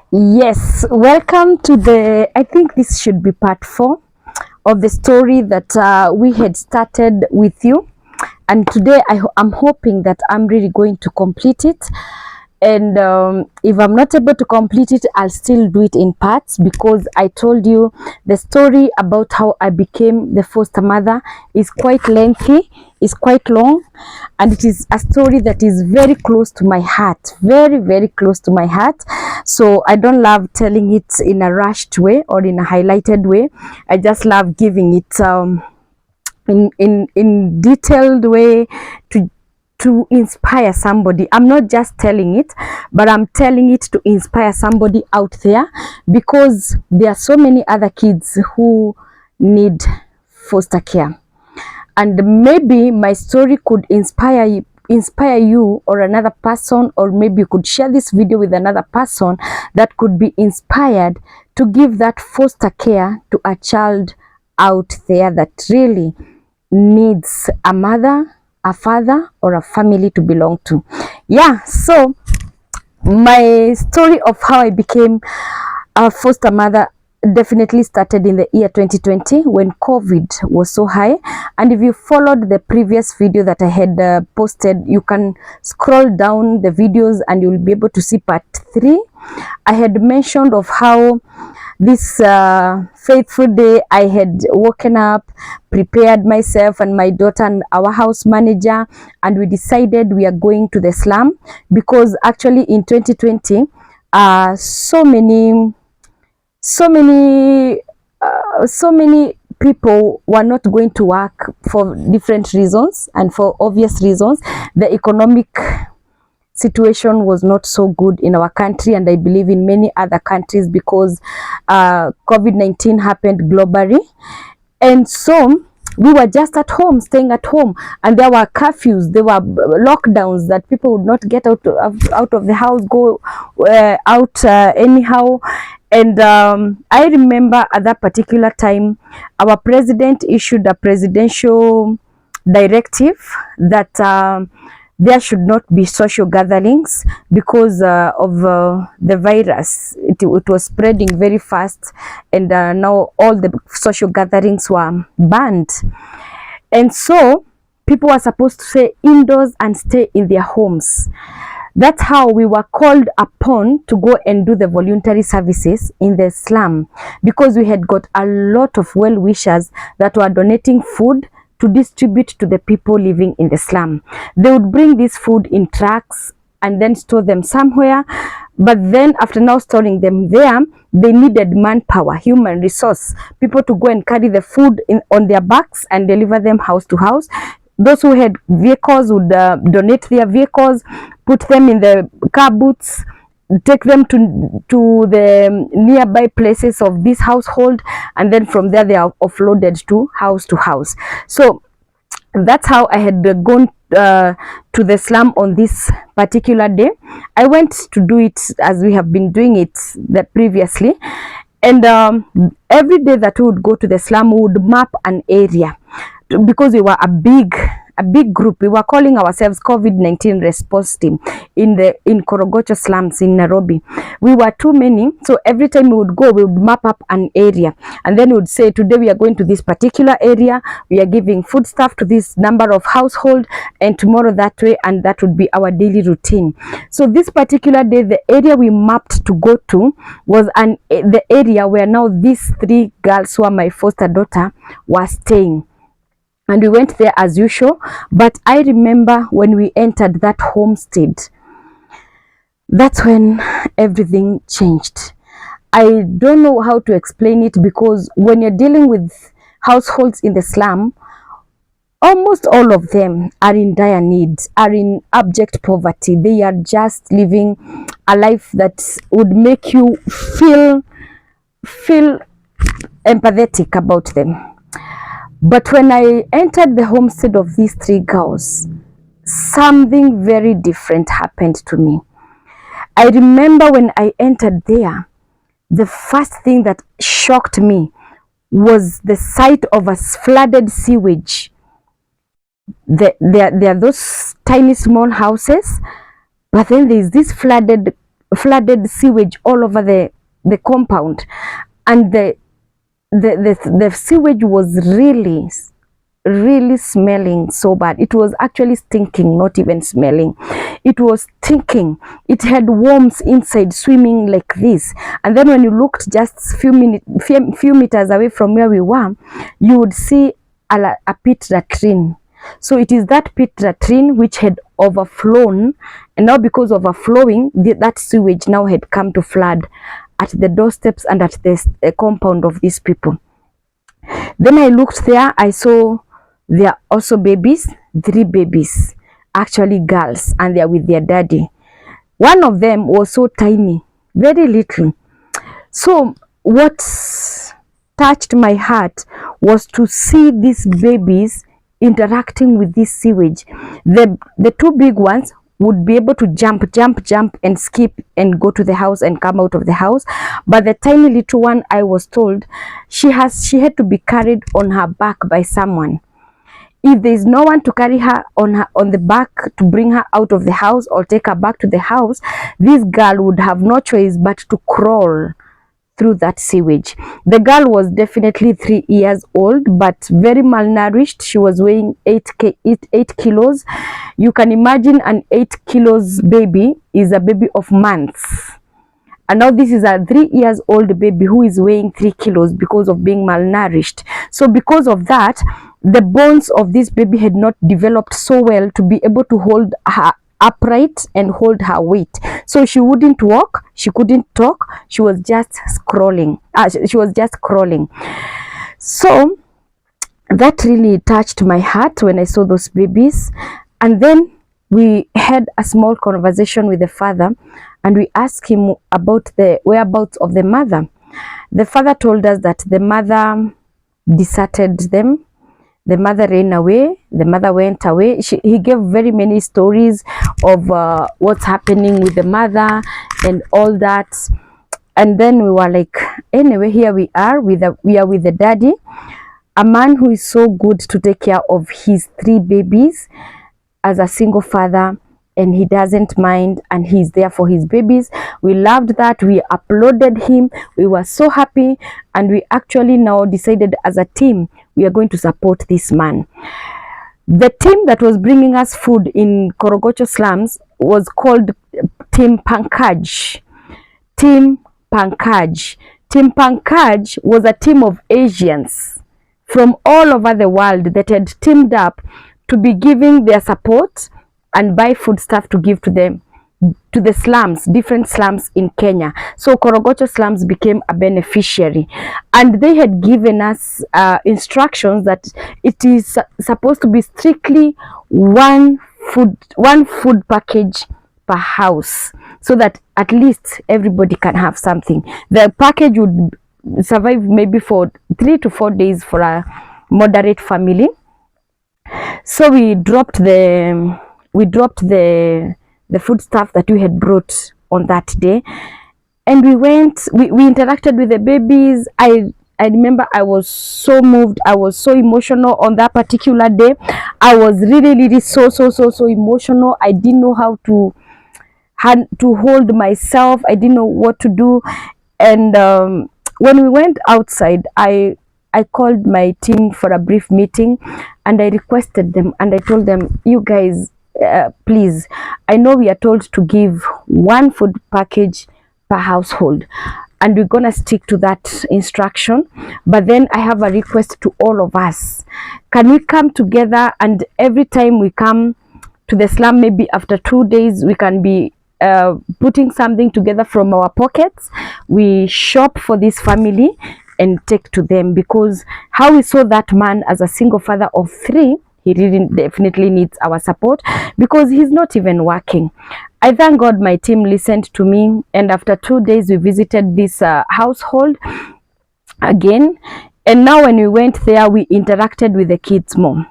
Yes, welcome to I think this should be part 4 of the story that we had started with you. And today I'm hoping that I'm really going to complete it. And if I'm not able to complete it, I'll still do it in parts, because I told you the story about how I became the foster mother is quite lengthy, is quite long, and it is a story that is very close to my heart, very, very close to my heart. So I don't love telling it in a rushed way or in a highlighted way. I just love giving it in detailed way to inspire somebody. I'm not just telling it, but I'm telling it to inspire somebody out there, because there are so many other kids who need foster care, and maybe my story could inspire you or another person, or maybe you could share this video with another person that could be inspired to give that foster care to a child out there that really needs a mother, a father, or a family to belong to. Yeah, so my story of how I became a foster mother definitely started in the year 2020, when COVID was so high. And if you followed the previous video that I had posted, you can scroll down the videos and you'll be able to see part 3. I had mentioned of how this faithful day I had woken up, prepared myself and my daughter and our house manager, and we decided we are going to the slum, because actually in 2020 so many people were not going to work for different reasons, and for obvious reasons. The economic situation was not so good in our country, and I believe in many other countries, because COVID-19 happened globally. And so we were just at home, staying at home, and there were curfews, there were lockdowns that people would not get out of the house, go out anyhow. And I remember at that particular time, our president issued a presidential directive that there should not be social gatherings, because of the virus. It was spreading very fast, and now all the social gatherings were banned. And so people were supposed to stay indoors and stay in their homes. That's how we were called upon to go and do the voluntary services in the slum, because we had got a lot of well-wishers that were donating food to distribute to the people living in the slum. They would bring this food in trucks and then store them somewhere. But then after now storing them there, they needed manpower, human resource, people to go and carry the food on their backs and deliver them house to house. Those who had vehicles would donate their vehicles, put them in the car boots, take them to the nearby places of this household, and then from there they are offloaded to house. So that's how I had gone to the slum on this particular day. I went to do it as we have been doing it previously, and every day that we would go to the slum, we would map an area, because we were a big group. We were calling ourselves COVID-19 response team in Korogocho slums in Nairobi. We were too many, so every time we would go, we would map up an area, and then we would say, today we are going to this particular area, we are giving food stuff to this number of household, and tomorrow that way, and that would be our daily routine. So this particular day, the area we mapped to go to was the area where now these 3 girls who are my foster daughter were staying. And we went there as usual. But I remember when we entered that homestead, that's when everything changed. I don't know how to explain it, because when you're dealing with households in the slum, almost all of them are in dire need, are in abject poverty. They are just living a life that would make you feel empathetic about them. But when I entered the homestead of these 3 girls, something very different happened to me. I remember when I entered there, the first thing that shocked me was the sight of a flooded sewage. There are those tiny small houses, but then there's this flooded flooded sewage all over the compound, and the sewage was really smelling so bad. It was actually stinking, not even smelling. It was stinking. It had worms inside swimming like this. And then when you looked just few meters away from where we were, you would see a pit latrine. So it is that pit latrine which had overflown, and now because of overflowing, that sewage now had come to flood at the doorsteps and at the compound of these people. Then I looked there, I saw there are also babies, 3 babies, actually girls, and they are with their daddy. One of them was so tiny, very little. So what touched my heart was to see these babies interacting with this sewage. The 2 big ones would be able to jump and skip and go to the house and come out of the house, but the tiny little one, I was told, she had to be carried on her back by someone. If there is no one to carry her on the back to bring her out of the house or take her back to the house, this girl would have no choice but to crawl through that sewage. The girl was definitely 3 years old, but very malnourished. She was weighing 8 kilos. You can imagine an 8 kilos baby is a baby of months. And now this is a 3 years old baby who is weighing 3 kilos because of being malnourished. So because of that, the bones of this baby had not developed so well to be able to hold her upright and hold her weight. So she wouldn't walk, she couldn't talk, she was just crawling. So that really touched my heart when I saw those babies. And then we had a small conversation with the father, and we asked him about the whereabouts of the mother. The father told us that the mother deserted them. The mother ran away, the mother went away. He gave very many stories of what's happening with the mother and all that. And then we were like, anyway, here we are with the daddy, a man who is so good to take care of his 3 babies as a single father, and he doesn't mind, and he's there for his babies. We loved that. We applauded him. We were so happy, and we actually now decided as a team we are going to support this man. The team that was bringing us food in Korogocho slums was called Team Pankaj. Team Pankaj. Team Pankaj was a team of Asians from all over the world that had teamed up to be giving their support and buy food stuff to give to them, to the slums, different slums in Kenya. So Korogocho slums became a beneficiary, and they had given us instructions that it is supposed to be strictly one food package per house, so that at least everybody can have something. The package would survive maybe for 3 to 4 days for a moderate family. So we dropped the food stuff that we had brought on that day, and we interacted with the babies. I remember I was so moved, I was so emotional on that particular day. I was really so emotional. I didn't know how to hold myself. I didn't know what to do. And when we went outside, I called my team for a brief meeting, and I requested them, and I told them, you guys, please, I know we are told to give 1 food package per household, and we're gonna stick to that instruction, but then I have a request to all of us. Can we come together, and every time we come to the slum, maybe after 2 days, we can be putting something together from our pockets, we shop for this family and take to them, because how we saw that man as a single father of 3, he really definitely needs our support, because he's not even working. I thank God my team listened to me, and after 2 days we visited this household again, and now when we went there, we interacted with the kids more.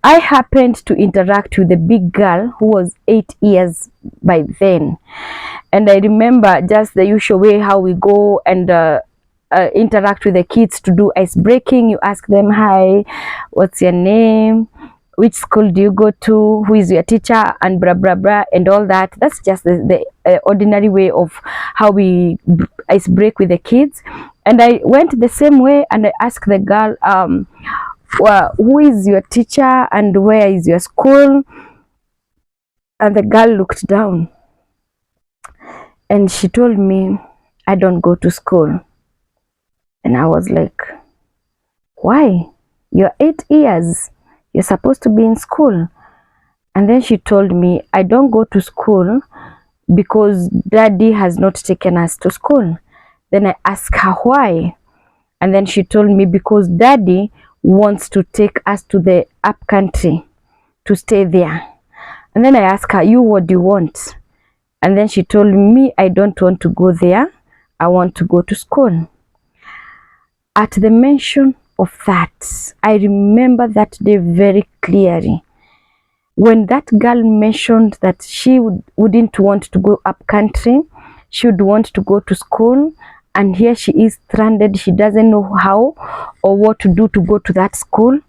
I happened to interact with the big girl who was 8 years by then, and I remember just the usual way how we go and interact with the kids to do ice breaking. You ask them, hi, what's your name? which school do you go to, who is your teacher, and blah blah blah and all that. That's just the ordinary way of how we ice break with the kids. And I went the same way, and I asked the girl, well, who is your teacher and where is your school? And the girl looked down and she told me, I don't go to school. And I was like, why? You're 8 years. You're supposed to be in school. And then she told me, I don't go to school because daddy has not taken us to school. Then I asked her why. And then she told me, because daddy wants to take us to the up country to stay there. And then I asked her, you, what do you want? And then she told me, I don't want to go there. I want to go to school. At the mention of that, I remember that day very clearly. When that girl mentioned that she wouldn't want to go up country, she would want to go to school, and here she is stranded. She doesn't know how or what to do to go to that school.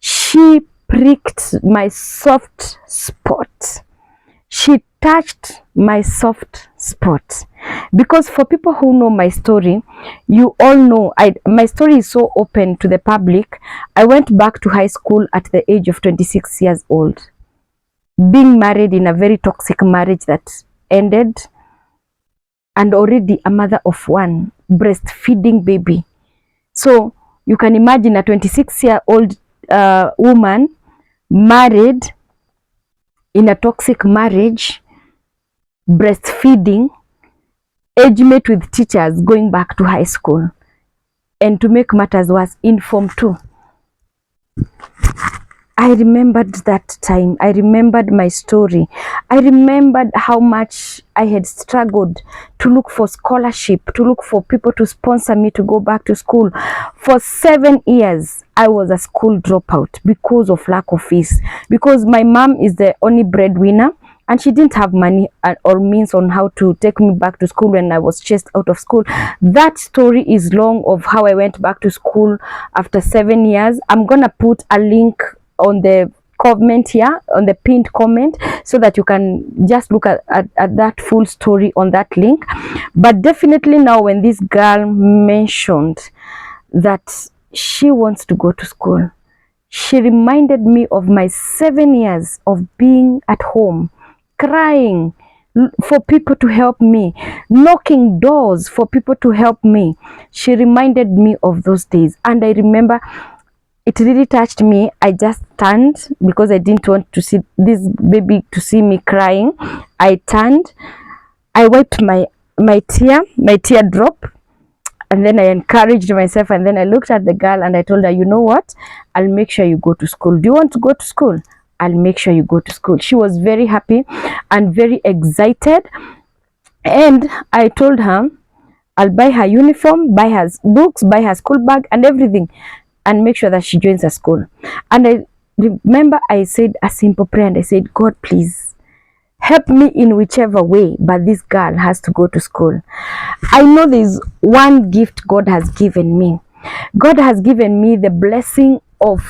She pricked my soft spot. She touched my soft spot. Because for people who know my story, you all know my story is so open to the public. I went back to high school at the age of 26 years old, being married in a very toxic marriage that ended, and already a mother of one, breastfeeding baby. So you can imagine a 26-year-old woman married in a toxic marriage, breastfeeding, age mate with teachers, going back to high school, and to make matters worse, in Form 2. I remembered that time. I remembered my story. I remembered how much I had struggled to look for scholarship, to look for people to sponsor me to go back to school. For 7 years, I was a school dropout because of lack of fees. Because my mom is the only breadwinner, and she didn't have money or means on how to take me back to school when I was chased out of school. That story is long of how I went back to school after 7 years. I'm gonna put a link on the comment here, on the pinned comment, so that you can just look at that full story on that link. But definitely now, when this girl mentioned that she wants to go to school, she reminded me of my 7 years of being at home, crying for people to help me, knocking doors for people to help me. She reminded me of those days, and I remember it really touched me. I just turned, because I didn't want to see this baby to see me crying. I turned, I wiped my tear drop, and then I encouraged myself, and then I looked at the girl and I told her, you know what, I'll make sure you go to school. Do you want to go to school? I'll make sure you go to school. She was very happy and very excited, and I told her I'll buy her uniform, buy her books, buy her school bag and everything, and make sure that she joins a school. And I remember I said a simple prayer, and I said, God, please help me in whichever way, but this girl has to go to school. I know there's one gift God has given me. God has given me the blessing of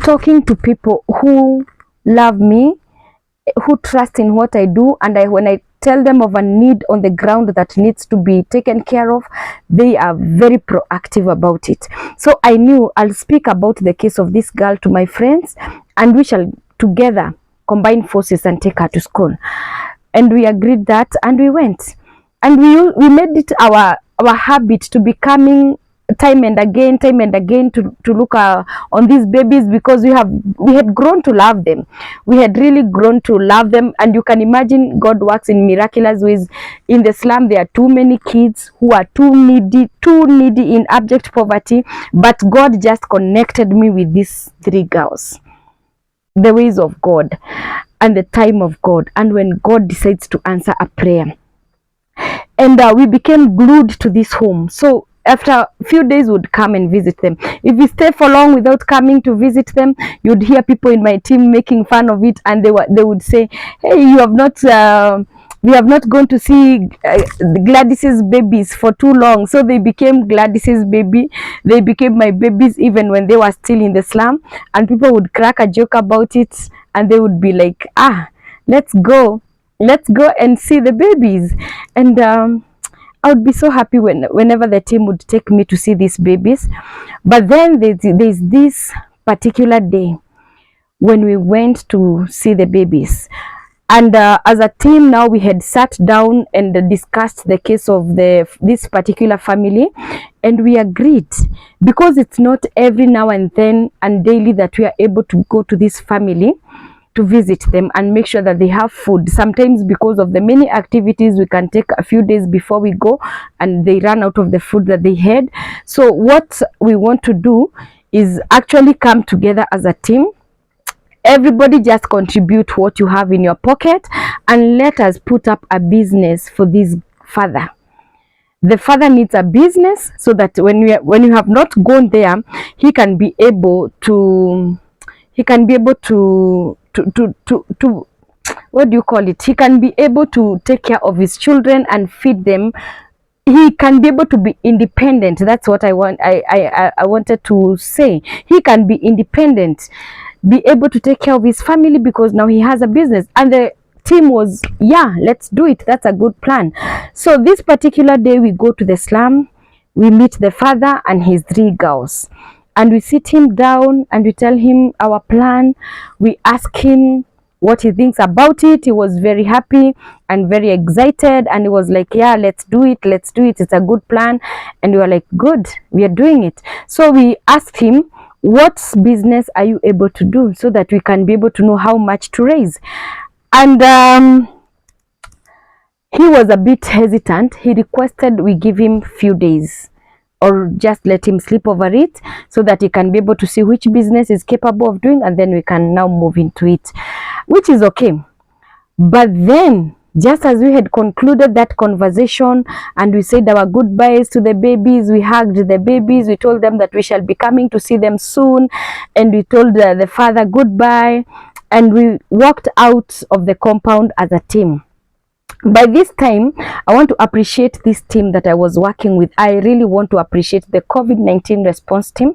talking to people who love me, who trust in what I do, and when I tell them of a need on the ground that needs to be taken care of, they are very proactive about it. So I knew I'll speak about the case of this girl to my friends, and we shall together combine forces and take her to school. And we agreed that, and we went, and we made it our habit to be coming time and again to look on these babies, because we had grown to love them. We had really grown to love them. And you can imagine God works in miraculous ways. In the slum, there are too many kids who are too needy in abject poverty, but God just connected me with these 3 girls. The ways of God and the time of God, and when God decides to answer a prayer. And we became glued to this home. So after a few days, would come and visit them. If we stay for long without coming to visit them, you'd hear people in my team making fun of it, and they would say, hey, you have not we have not gone to see Gladys's babies for too long, so they became Gladys's baby. They became my babies even when they were still in the slum, and people would crack a joke about it, and they would be like, let's go and see the babies. And I would be so happy whenever the team would take me to see these babies. But then there's this particular day when we went to see the babies. And as a team now, we had sat down and discussed the case of this particular family, and we agreed, because it's not every now and then and daily that we are able to go to this family to visit them and make sure that they have food. Sometimes because of the many activities, we can take a few days before we go and they run out of the food that they had. So what we want to do is actually come together as a team. Everybody just contribute what you have in your pocket, and let us put up a business for this father. The father needs a business so that when you have not gone there, he can be able to what do you call it? He can be able to take care of his children and feed them. He can be able to be independent. That's what I wanted to say. He can be independent, be able to take care of his family, because now he has a business. And the team was, yeah, let's do it. That's a good plan. So this particular day, we go to the slum, we meet the father and his 3 girls, and we sit him down and we tell him our plan. We ask him what he thinks about it. He was very happy and very excited, and he was like, yeah, let's do it, it's a good plan. And we were like, good, we are doing it. So we asked him, what business are you able to do, so that we can be able to know how much to raise. And he was a bit hesitant. He requested we give him few days, or just let him sleep over it, so that he can be able to see which business he's capable of doing, and then we can now move into it, which is okay. But then, just as we had concluded that conversation and we said our goodbyes to the babies, we hugged the babies, we told them that we shall be coming to see them soon, and we told the father goodbye, and we walked out of the compound as a team. By this time, I want to appreciate this team that I was working with. I really want to appreciate the COVID-19 response team,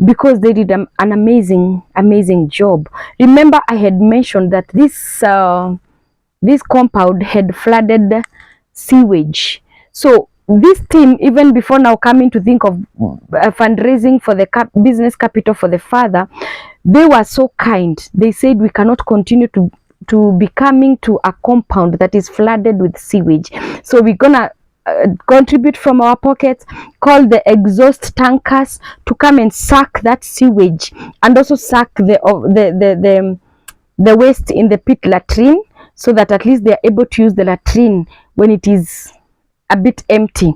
because they did an amazing job. Remember, I had mentioned that this compound had flooded sewage. So this team, even before now coming to think of fundraising for the business capital for the father, they were so kind. They said, we cannot continue to be coming to a compound that is flooded with sewage, so we're gonna contribute from our pockets, call the exhaust tankers to come and suck that sewage, and also suck the waste in the pit latrine, so that at least they are able to use the latrine when it is a bit empty.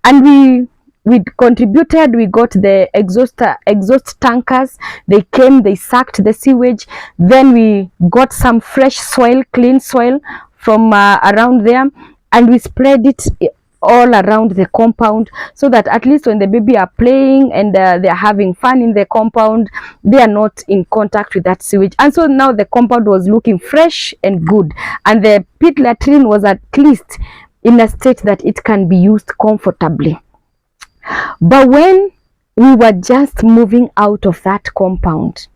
And we contributed. We got the exhaust tankers. They came, they sucked the sewage. Then we got some fresh soil, clean soil from around there, and we spread it all around the compound, so that at least when the baby are playing and they're having fun in the compound, they are not in contact with that sewage. And so now the compound was looking fresh and good, and the pit latrine was at least in a state that it can be used comfortably. But when we were just moving out of that compound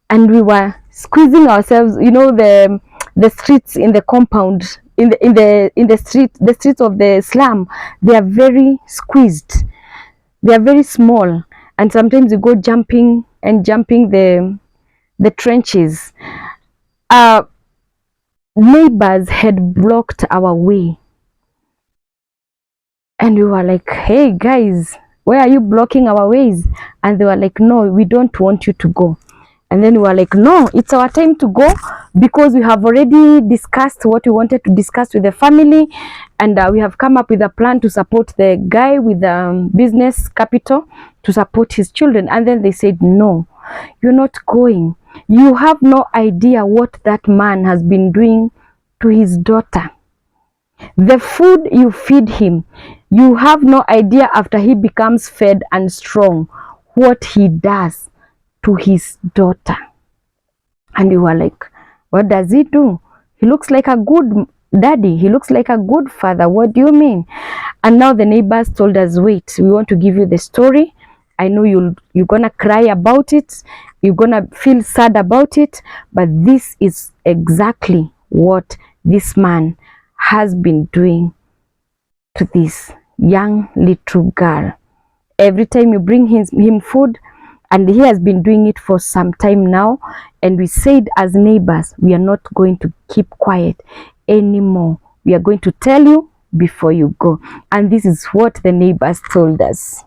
and we were squeezing ourselves, you know, the streets in the compound, in the streets of the slum, they are very squeezed, they are very small, and sometimes you go jumping the trenches. Neighbors had blocked our way, and we were like, hey guys, why are you blocking our ways? And they were like, no, we don't want you to go. And then we were like, no, it's our time to go, because we have already discussed what we wanted to discuss with the family, and we have come up with a plan to support the guy with business capital to support his children. And then they said, no, you're not going. You have no idea what that man has been doing to his daughter. The food you feed him, you have no idea after he becomes fed and strong, what he does to his daughter. And you were like, what does he do? He looks like a good daddy. He looks like a good father. What do you mean? And now the neighbors told us, wait, we want to give you the story. I know you're gonna cry about it. You're gonna feel sad about it. But this is exactly what this man has been doing to this young little girl. Every time you bring him food, and he has been doing it for some time now, and we said as neighbors, we are not going to keep quiet anymore. We are going to tell you before you go. And this is what the neighbors told us.